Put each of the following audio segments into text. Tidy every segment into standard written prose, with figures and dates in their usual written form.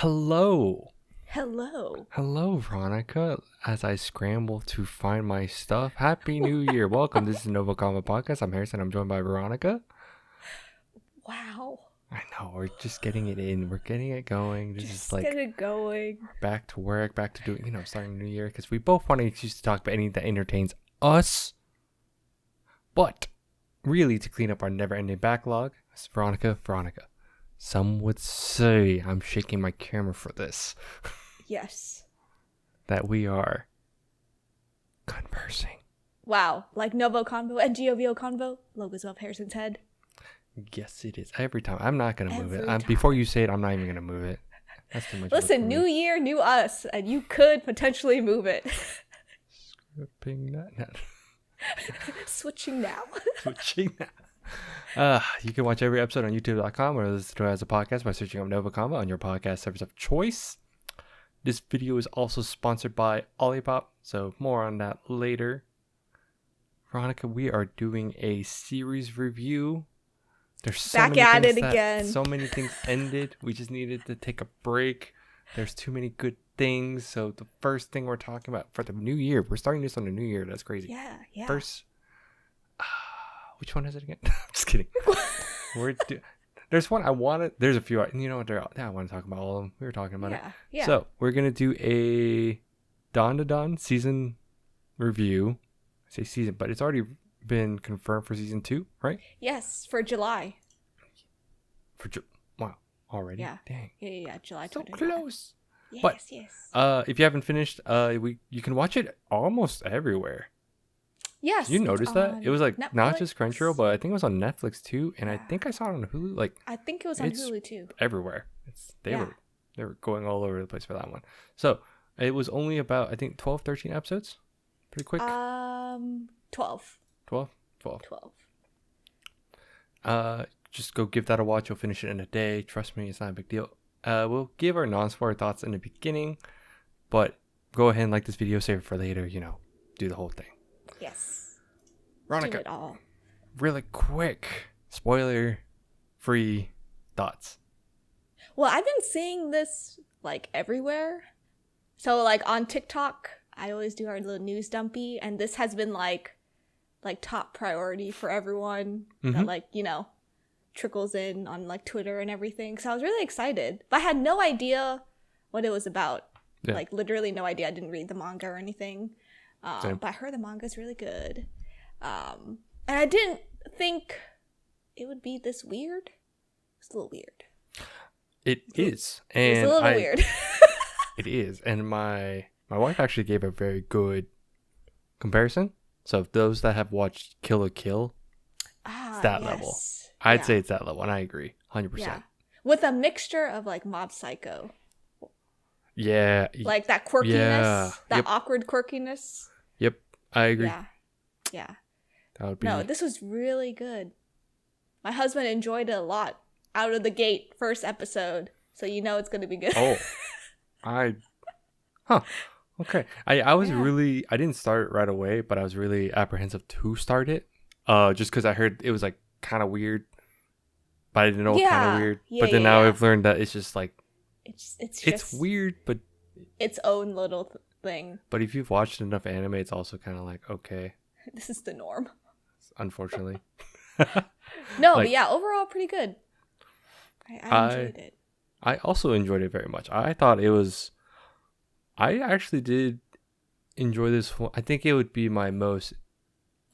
Hello. Hello. Hello, Veronica. As I scramble to find my stuff, Happy New Year. Welcome. This is NgoVo ConVo podcast. I'm Harrison. I'm joined by Veronica. Wow. I know. We're just getting it in. We're getting it going. This Just is like get it going. back to work, back to doing, starting the new year because we both want to excuse to talk about anything that entertains us. But really, to clean up our never-ending backlog, it's Veronica. Some would say I'm shaking my camera for this. Yes. That we are conversing. Wow. Like NgoVo ConVo and NgoVo ConVo. Logos above Harrison's head. Yes, it is. Every time. I'm not going to move it. Every Before you say it, I'm not even going to move it. That's too much. Listen, new year, new us. And you could potentially move it. Scripting that. Switching now. Switching now. You can watch every episode on youtube.com or listen to it as a podcast by searching up NgoVo ConVo on your podcast service of choice. This video is also sponsored by Olipop, so more on that later. Veronica, we are doing a series review. There's so Back many at things it again. So many things ended. We just needed to take a break. There's too many good things. So the first thing we're talking about for the new year, we're starting this on the new year. That's crazy. Yeah. First, which one is it again? I'm just kidding. There's one I wanted. There's a few. You know what? I want to talk about all of them. We were talking about it. Yeah. So we're gonna do a Dandadan season review. I say season, but it's already been confirmed for season 2, right? Yes, for July. Wow, already. Yeah. Dang. Yeah. July So 29th. close. Yes, But, yes. if you haven't finished, you can watch it almost everywhere. Yes. Did you notice that? It was like not just Netflix. Crunchyroll, but I think it was on Netflix too, and I Yeah. think I saw it on Hulu. Like I think it was on it's Hulu too. everywhere. They Yeah. were going all over the place for that one. So it was only about, I think, 12, 13 episodes. Pretty quick. 12. 12. Just go give that a watch. You'll finish it in a day. Trust me, it's not a big deal. We'll give our non-spoiler thoughts in the beginning, but go ahead and like this video, save it for later. Do the whole thing. Yes. Veronica, Do it all. really quick, spoiler-free thoughts. Well, I've been seeing this like everywhere. So like on TikTok, I always do our little news dumpy, and this has been like top priority for everyone that trickles in on like Twitter and everything. So I was really excited, but I had no idea what it was about. Yeah. Like literally no idea. I didn't read the manga or anything. Same. But I heard the manga is really good. And I didn't think it would be this weird. It's a little weird. It is, and It's a little weird. It is, and my wife actually gave a very good comparison. So those that have watched Kill la Kill, it's that level. I'd say it's that level, and I agree, 100%. Yeah. With a mixture of like Mob Psycho. Yeah. Like that quirkiness, that Yep. awkward quirkiness. Yep, I agree. Yeah. That would be. No, this was really good. My husband enjoyed it a lot out of the gate, first episode. So it's going to be good. Oh, okay. I was really, I didn't start it right away, but I was really apprehensive to start it. Just because I heard it was like kind of weird, but I didn't know what kind of weird. But then now I've learned that it's just like, it's it's weird, but its own little thing. But if you've watched enough anime, it's also kind of like, okay, This is the norm. unfortunately. No, Like- but yeah, overall pretty good. I enjoyed it. I also enjoyed it very much. I actually did enjoy this one. I think it would be my most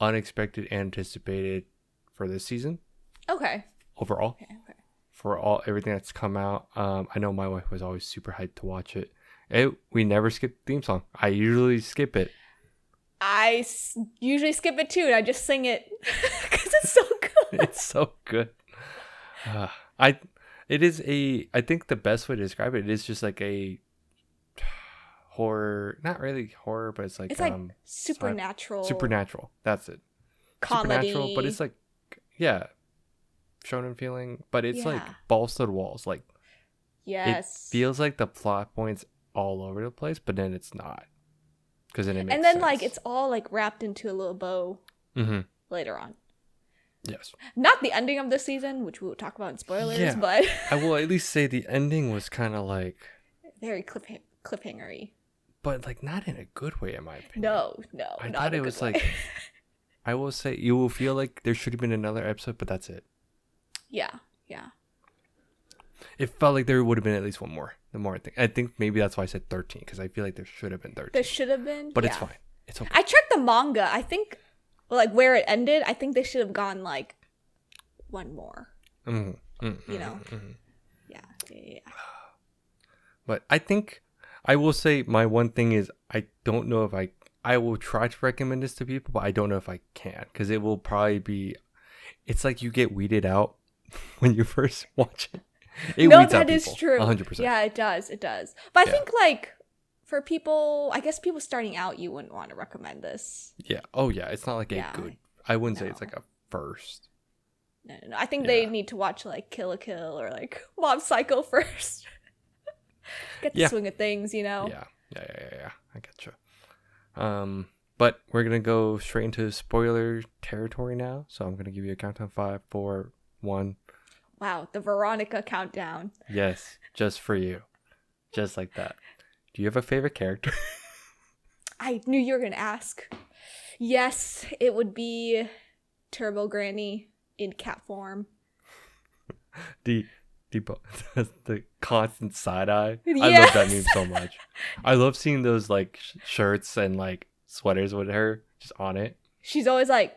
unexpected anticipated for this season Okay. overall. Okay. For everything that's come out. I know my wife was always super hyped to watch it. We never skip the theme song. I usually skip it. I usually skip it too, and I just sing it because it's so good. It's so good. I think the best way to describe it is just like a horror, not really horror, but it's like supernatural. Supernatural. That's it. Comedy. Supernatural, but it's like, yeah, shonen feeling, but it's like balls to the walls. Like, yes, it feels like the plot points all over the place, but then it's not. Because then it makes and then sense. like it's all like wrapped into a little bow later on. Yes. Not the ending of the season, which we will talk about in spoilers, Yeah. but I will at least say the ending was kind of like, very cliffhangery. But like not in a good way, in my opinion. No, I not thought in a it was good like, way. I will say you will feel like there should have been another episode, but that's it. Yeah. It felt like there would have been at least one more. The more I think maybe that's why I said 13, because I feel like there should have been 13. There should have been. But yeah. it's fine. It's okay. I checked the manga. I think, like, where it ended, I think they should have gone, like, one more. You know? Yeah. But I think I will say my one thing is I don't know if I will try to recommend this to people, but I don't know if I can, because it will probably be, it's like you get weeded out when you first watch it. No, weeds out that is people, true. 100%. Yeah, it does. But I think, like, for people, I guess people starting out, you wouldn't want to recommend this. Yeah. Oh, yeah. It's not like Yeah. a good, I wouldn't say No. it's like a first. No. I think they need to watch, like, Kill la Kill or, like, Mob Psycho first. Get the swing of things, you know? Yeah. I gotcha. But we're going to go straight into spoiler territory now. So I'm going to give you a countdown: 5, 4, 1. Wow, the Veronica countdown. Yes, just for you. Just like that. Do you have a favorite character? I knew you were going to ask. Yes, it would be Turbo Granny in cat form. the constant side eye. Yes. I love that meme so much. I love seeing those like shirts and like sweaters with her just on it. She's always like,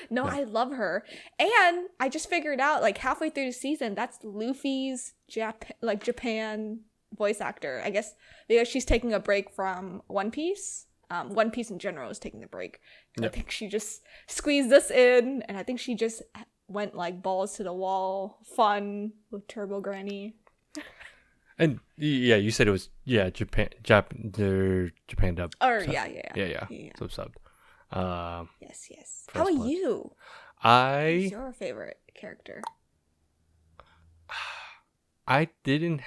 no, I love her. And I just figured out, like, halfway through the season, that's Luffy's Japan voice actor. I guess because she's taking a break from One Piece. One Piece in general is taking a break. Yep. I think she just squeezed this in, and I think she just went, like, balls to the wall, fun with Turbo Granny. And yeah, you said it was Japan dub. Or sub. Yeah. So subbed. Yes. First How about blood. you? Who's your favorite character? I didn't.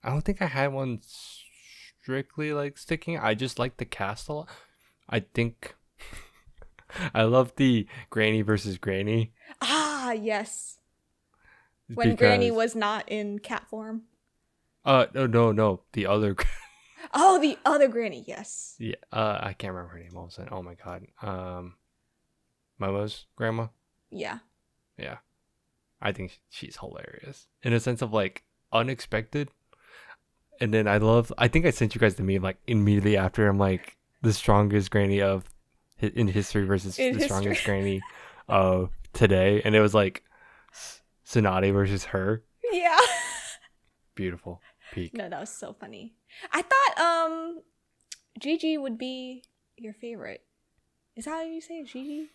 I don't think I had one strictly like sticking. I just like the cast a lot. I think I love the Granny versus Granny. Ah, yes. When Granny was not in cat form. No, the other. Oh, the other Granny, yes. Yeah, I can't remember her name all of a sudden. Oh my god. Momo's grandma. Yeah. I think she's hilarious in a sense of like unexpected. And then I think I sent you guys the meme like immediately after. I'm like the strongest Granny in history versus the strongest Granny of today, and it was like Tsunade versus her. Yeah. Beautiful. Peak. No, that was so funny. I thought Gigi would be your favorite. Is that how you say it? Gigi?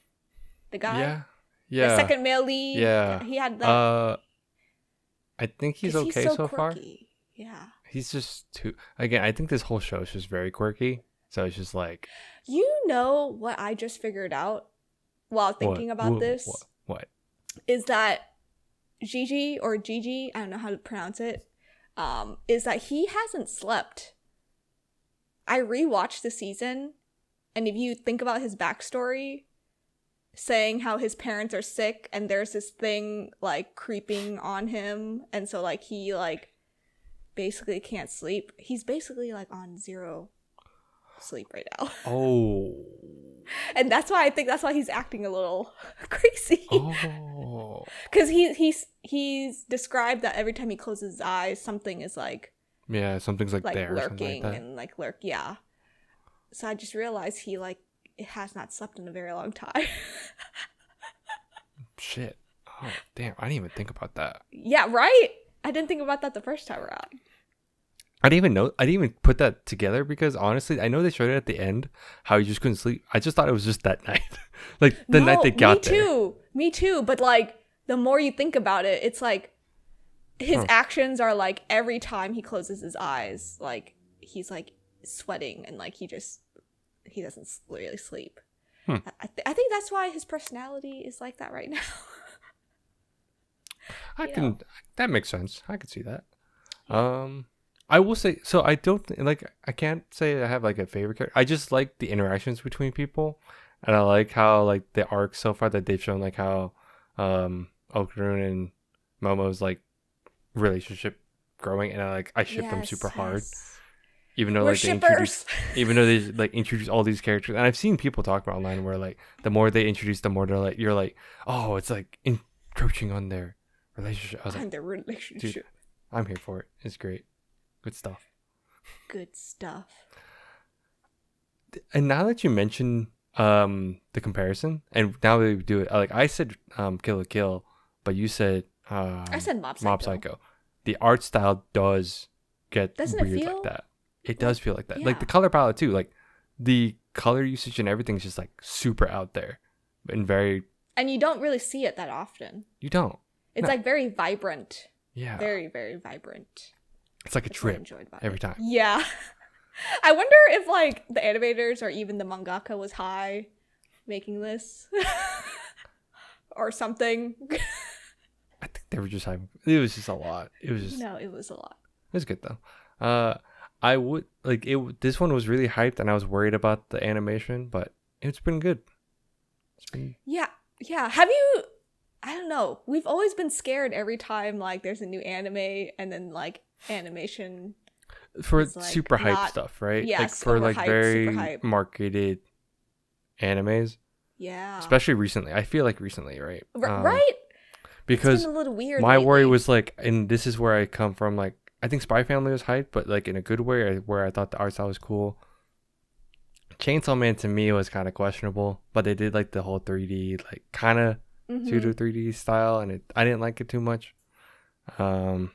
The guy? Yeah. The second male lead? Yeah. He had that. I think he's 'cause okay he's so far. Yeah. He's just too. Again, I think this whole show is just very quirky. So it's just like. You know what I just figured out while thinking about this? What? Is that Gigi, I don't know how to pronounce it, is that he hasn't slept. I rewatched the season, and if you think about his backstory, saying how his parents are sick and there's this thing like creeping on him, and so like he like basically can't sleep. He's basically like on zero sleep right now. Oh. And that's why he's acting a little crazy. Oh. Because he's described that every time he closes his eyes, something is like something's like there, lurking like that. and like lurk. Yeah. So I just realized he like has not slept in a very long time. Shit. Oh damn! I didn't even think about that. Yeah, right. I didn't think about that the first time around. I didn't even put that together because honestly, I know they showed it at the end how he just couldn't sleep. I just thought it was just that night, like the night they got there. Me too. But like the more you think about it, it's like his actions are like every time he closes his eyes, like he's like sweating and like he doesn't really sleep. I think that's why his personality is like that right now. That makes sense. I could see that. I will say, so I don't I can't say I have like a favorite character. I just like the interactions between people, and I like how like the arc so far that they've shown, like how Okarun and Momo's like relationship growing, and I ship them super hard. Yes. Even though We're like shippers. they like introduce all these characters, and I've seen people talk about online where like the more they introduce, the more they're like you're like, oh, it's like encroaching on their relationship. I was On like, the relationship. dude, I'm here for it. It's great, good stuff. Good stuff. And now that you mention the comparison, and now that we do it, like I said, Kill la Kill, but you said I said Mob Psycho. Mob Psycho. The art style does get Doesn't it weird feel like that. It does feel like that. yeah. Like the color palette too. Like the color usage and everything's just like super out there and very. And you don't really see it that often. You don't. It's No. like very vibrant. Yeah. Very, very vibrant. It's like a That's what I trip enjoyed about every it. time. Yeah. I wonder if like the animators or even the mangaka was high making this or something. I think they were just having. It was just a lot. It was just. No, it was a lot. It was good though. I would like it. This one was really hyped, and I was worried about the animation, but it's been good. It's been. Yeah. Yeah. Have you I don't know. We've always been scared every time like there's a new anime and then like animation For It's, like, super hype not- stuff, right? yes, like for like overhyped, very super hype. marketed animes, Yeah. especially recently. I feel like recently, right? Right? Because It's been a little weird. my worry lately. was like, and this is where I come from. Like, I think Spy Family was hyped, but like in a good way, where I thought the art style was cool. Chainsaw Man to me was kind of questionable, but they did like the whole 3D, like kind of pseudo 3D style, and I didn't like it too much. And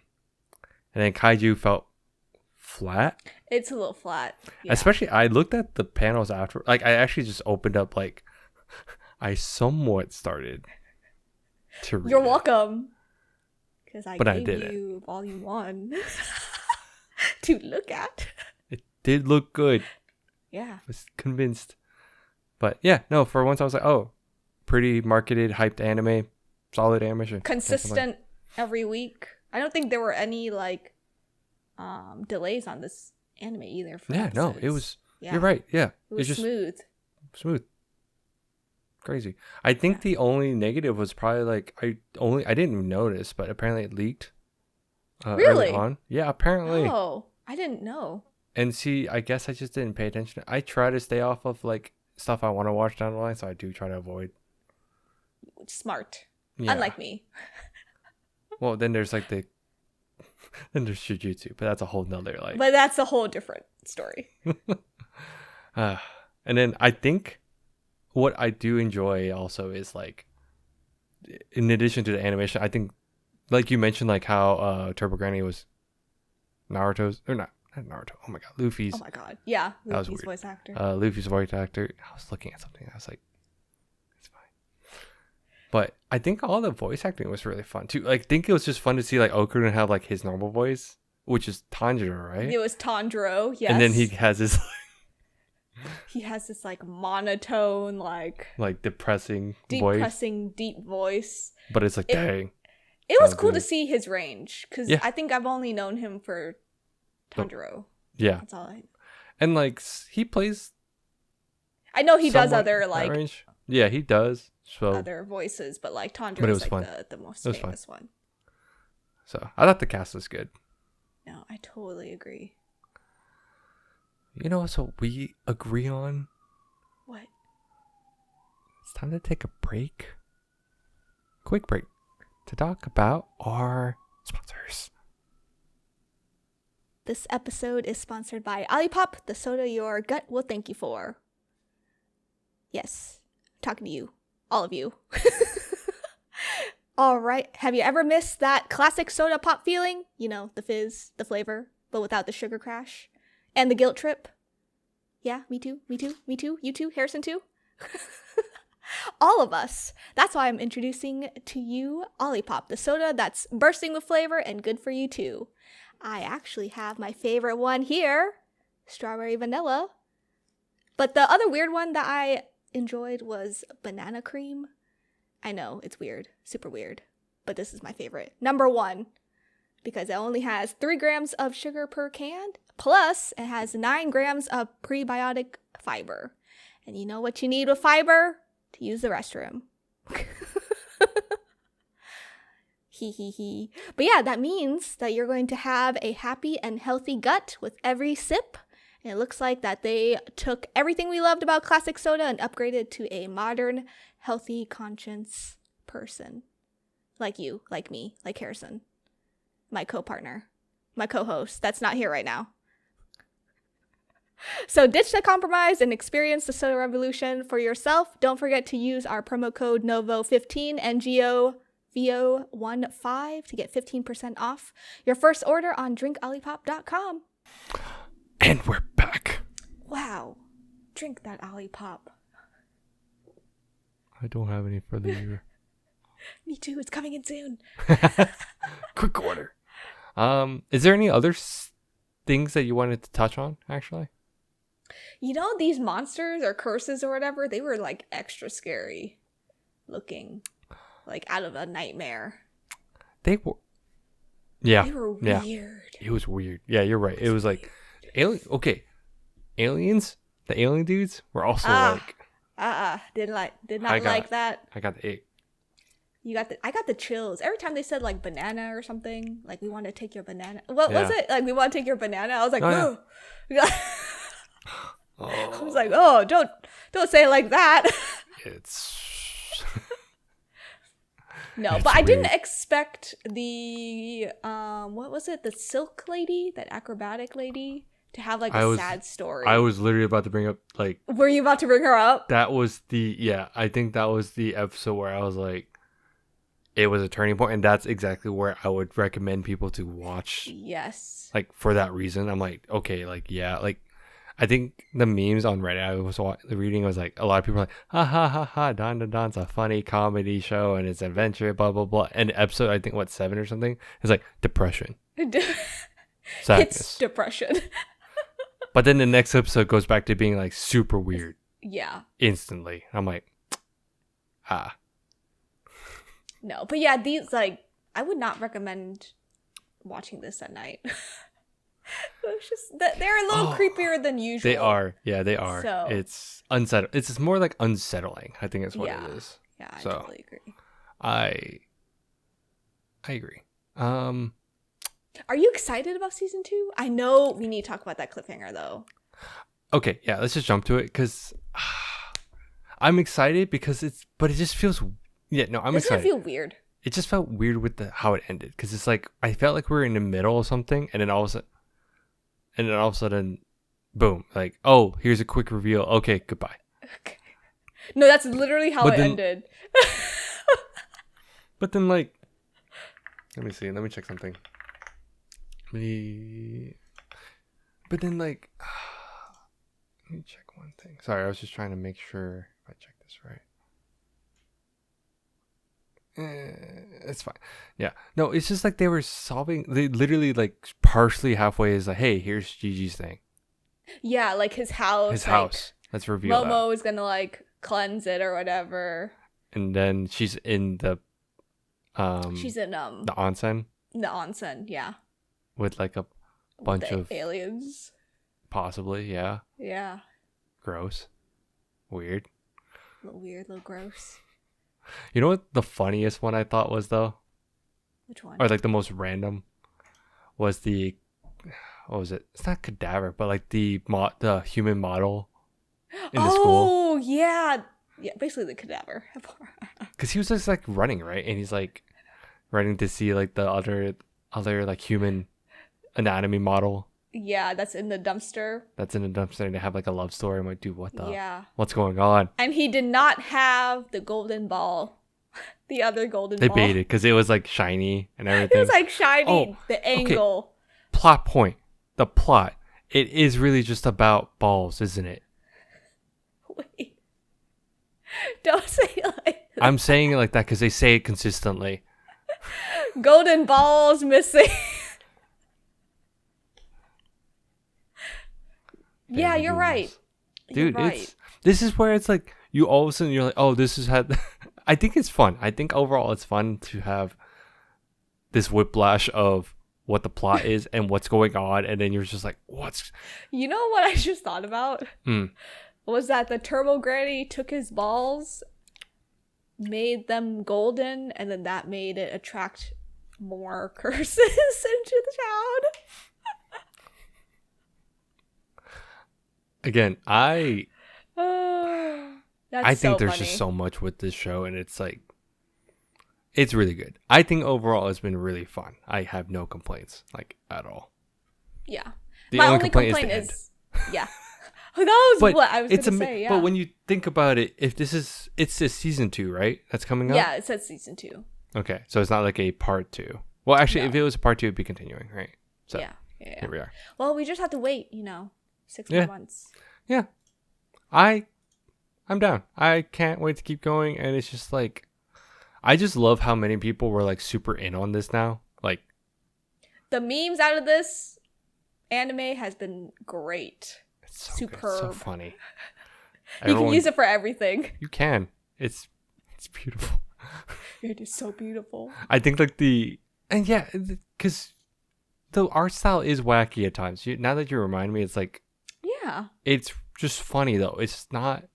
then Kaiju felt flat. It's a little flat. Yeah. Especially, I looked at the panels after. Like, I actually just opened up. Like, I somewhat started to read. You're it. welcome. Because I But I gave didn't. you volume 1 to look at. It did look good. Yeah. I was convinced. But yeah, no. For once, I was like, oh, pretty marketed, hyped anime, solid animation. Consistent every week. I don't think there were any like delays on this anime either. For Yeah, no, it episodes. was. Yeah. You're right. Yeah, It was it's just smooth. smooth. Crazy. I think the only negative was probably like I didn't even notice, but apparently it leaked. Really? Early on. Yeah, apparently. Oh, I didn't know. And see, I guess I just didn't pay attention. I try to stay off of like stuff I want to watch down the line, so I do try to avoid. Smart. Yeah. Unlike me. Well, then there's like then there's Jujutsu, but that's a whole nother like. But that's a whole different story. And then I think what I do enjoy also is like, in addition to the animation, I think, like you mentioned, like how Turbo Granny was Naruto's or not Naruto. Oh my god, Luffy's. Oh my god. Yeah. That was Luffy's weird. voice actor. Luffy's voice actor. I was looking at something. I was like, it's fine. But I think all the voice acting was really fun too. Like, I think it was just fun to see like Okura have like his normal voice, which is Tanjiro, right? It was Tanjiro, yes. And then he has his he has this like monotone, like like depressing voice, depressing, deep voice. but it's like, dang. It was Sounds cool good. to see his range because Yeah. I think I've only known him for Tanjiro. Yeah, That's all I. and like he plays. I know he does somewhat other that like range. Yeah, he does. So other voices, but like Tanjiro But it is was like fun. the most It was fun. famous one. so I thought the cast was good. No, I totally agree. You know, so we agree on. What? It's time to take a break. Quick break to talk about our sponsors. This episode is sponsored by Olipop, the soda your gut will thank you for. Yes, I'm talking to you, all of you. All right, have you ever missed that classic soda pop feeling? You know, the fizz, the flavor, but without the sugar crash and the guilt trip. Yeah, me too, me too, me too, you too, Harrison too. All of us. That's why I'm introducing to you Olipop, the soda that's bursting with flavor and good for you too. I actually have my favorite one here, strawberry vanilla. But the other weird one that I enjoyed was banana cream. I know, it's weird, super weird, but this is my favorite. Number 1, because it only has 3 grams of sugar per can, plus it has 9 grams of prebiotic fiber. And you know what you need with fiber? To use the restroom. Hee hee hee. But yeah, that means that you're going to have a happy and healthy gut with every sip. And it looks like that they took everything we loved about classic soda and upgraded to a modern, healthy conscience person. Like you, like me, like Harrison. My co-partner. My co-host. That's not here right now. So ditch the compromise and experience the soda revolution for yourself. Don't forget to use our promo code NgoVo15 NgoVo15 to get 15% off your first order on drinkolipop.com. And we're back. Wow. Drink that Olipop. I don't have any for the year. Me too. It's coming in soon. Quick order. Is there any other things that you wanted to touch on, actually? You know, these monsters or curses or whatever, they were like extra scary looking. Like out of a nightmare. They were. Yeah. They were weird. It was weird. Yeah, you're right. It was like alien. Okay, aliens. The alien dudes were also like. Did not like that. I got the ick. I got the chills every time they said like banana or something. Like we want to take your banana. What was it? Like we want to take your banana. I was like, oh. Yeah. I was like, oh, don't say it like that. It's. No, but I didn't expect the what was it? The silk lady, that acrobatic lady, to have like a sad story. I was literally about to bring up like. Were you about to bring her up? That was I think that was the episode where I was like, it was a turning point, and that's exactly where I would recommend people to watch. Yes. Like for that reason, I'm like, okay, like yeah, like. I think the memes on Reddit I was reading was like a lot of people were like, ha ha ha ha, Dandadan's a funny comedy show and it's adventure, blah blah blah. And episode I think 7 or something is like depression, sadness, it's depression. But then the next episode goes back to being like super weird. Yeah. Instantly, I'm like, No, but yeah, these like I would not recommend watching this at night. It's just that they're a little creepier than usual. They are. Yeah, they are. So, it's unsettling. It's more like unsettling. I think that's what it is. Yeah, I totally agree. I agree. Are you excited about season 2? I know we need to talk about that cliffhanger though. Okay, yeah, let's just jump to it because I'm excited because it just feels. Yeah, no, I'm excited. Doesn't it feel weird? It just felt weird with how it ended because it's like I felt like we were in the middle of something and then all of a sudden, boom, like, oh, here's a quick reveal. Okay, goodbye. Okay. No, that's literally how it ended. But then, like, let me see. Let me check something. But then, like, let me check one thing. Sorry, I was just trying to make sure if I check this right. It's fine. Yeah. No, it's just like they were solving. They literally like partially halfway is like, hey, here's Gigi's thing. Yeah, like his house. His house. Let's reveal Momo that. is gonna like cleanse it or whatever. And then she's in the. She's in the onsen. The onsen, yeah. With like a bunch of aliens. Possibly, yeah. Yeah. Gross. Weird. A little weird, a little gross. You know what the funniest one I thought was though? Which one? Or like the most random was the what was it? It's not cadaver, but like the human model in the school. Oh yeah, basically the cadaver. Because he was just like running, right? And he's like running to see like the other like human anatomy model. Yeah, that's in the dumpster. And they have like a love story. I'm like, dude, what's going on? And he did not have the golden ball. The other golden ball. They baited because it was like shiny and everything. It was like shiny. The angle. Okay. Plot point. The plot. It is really just about balls, isn't it? Wait. Don't say it like that. I'm saying it like that because they say it consistently. Golden balls missing. Yeah, you're right. Dude, you're right. This is where it's like you all of a sudden you're like, oh, this is had. I think it's fun. I think overall it's fun to have this whiplash of what the plot is and what's going on, and then you're just like, what's? You know what I just thought about? Was that the Turbo Granny took his balls, made them golden, and then that made it attract more curses into the town. Again, I That's think so there's funny. just so much with this show, and it's like, it's really good. I think overall it's been really fun. I have no complaints, like, at all. Yeah. The My only only complaint complaint is is yeah. That was but what I was it's gonna say, yeah. But when you think about it, if it's this season 2, right? That's coming up? Yeah, it says season 2. Okay, so it's not like a part 2. Well, actually, No. if it was a part 2, it'd be continuing, right? So Yeah. here we are. Well, we just have to wait, 6 more months. Yeah. I'm down. I can't wait to keep going, and it's just like, I just love how many people were like super in on this now. Like, The memes out of this anime has been great. it's so Superb. good. So funny. You can use it for everything. You can. It's beautiful. It is so beautiful. I think like because the art style is wacky at times. Now that you remind me, it's like, Yeah. it's just funny though. It's not.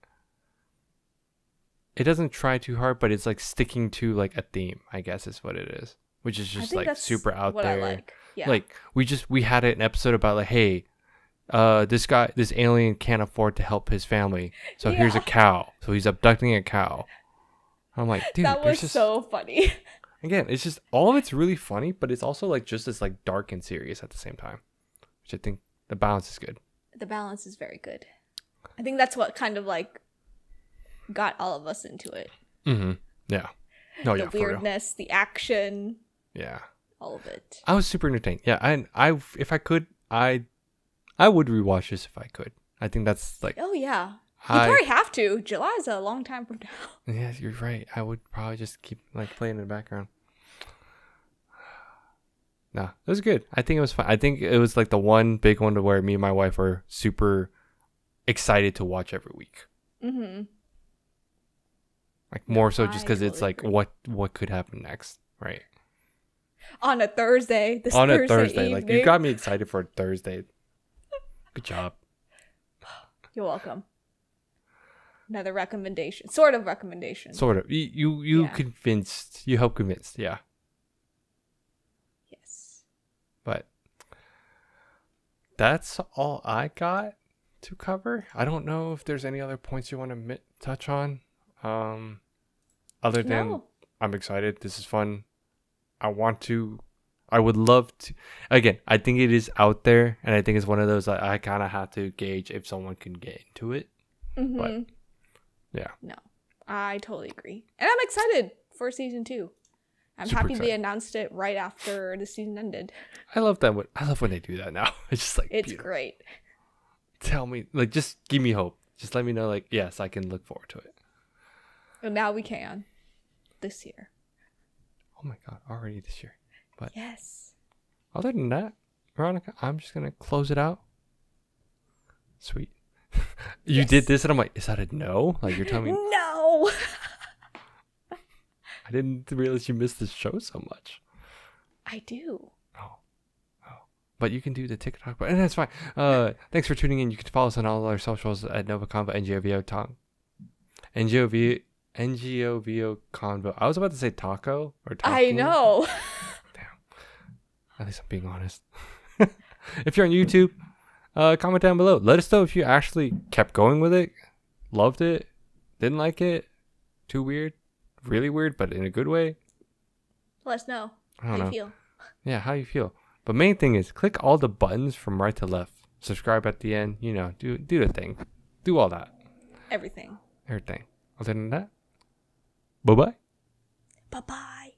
It doesn't try too hard, but it's like sticking to like a theme, I guess is what it is, which is just like super out what there. I like. Yeah. Like we had an episode about like, hey, this alien can't afford to help his family, so here's a Yeah. cow. So he's abducting a cow. I'm like, dude, that was so funny. Again, it's just all of it's really funny, but it's also like just as like dark and serious at the same time, which I think the balance is good. The balance is very good. I think that's what kind of like got all of us into it. Mm-hmm. Yeah. No, The yeah, for real. weirdness, the action, Yeah. all of it. I was super entertained. Yeah, and I if I could, I would rewatch this if I could. I think that's like, Oh yeah. You probably have to. July is a long time from now. yeah, you're right. I would probably just keep like playing in the background. No, it was good. I think it was fun. I think it was like the one big one to where me and my wife were super excited to watch every week. Mm-hmm. Like more so just I because it's totally like agree. what could happen next, right? On a Thursday. On a Thursday Thursday, evening. like you got me excited for a Thursday. Good job. You're welcome. Another recommendation. Sort of recommendation. Sort of. You Yeah. convinced. You helped convince. Yeah. Yes. But that's all I got to cover. I don't know if there's any other points you want to touch on. Other than No. I'm excited. This is fun. I would love to. Again, I think it is out there, and I think it's one of those that I kind of have to gauge if someone can get into it. Mm-hmm. But yeah, No. I totally agree. And I'm excited for season 2. I'm Super happy excited. they announced it right after the season ended. I love that. I love when they do that now. It's just like It's beautiful. great. Tell me, like, just give me hope. Just let me know, like, yes, I can look forward to it. And now we can. This year. Oh my god, already this year. But Yes. other than that, Veronica, I'm just gonna close it out. Sweet. You did this, and I'm like, is that a no? Like you're telling me No. I didn't realize you missed this show so much. I do. Oh. But you can do the TikTok, but and that's fine. Thanks for tuning in. You can follow us on all our socials at NgoVo ConVo, NgoVo Tong, NgoVo ConVo. I was about to say taco or taco. I know. At least I'm being honest. If you're on YouTube, comment down below. Let us know if you actually kept going with it, loved it, didn't like it, too weird, really weird, but in a good way. Let us know I how don't know. you feel. Yeah, how you feel. But main thing is click all the buttons from right to left. Subscribe at the end. You know, do the thing. Do all that. Everything. Everything. Other than that, bye-bye. Bye-bye.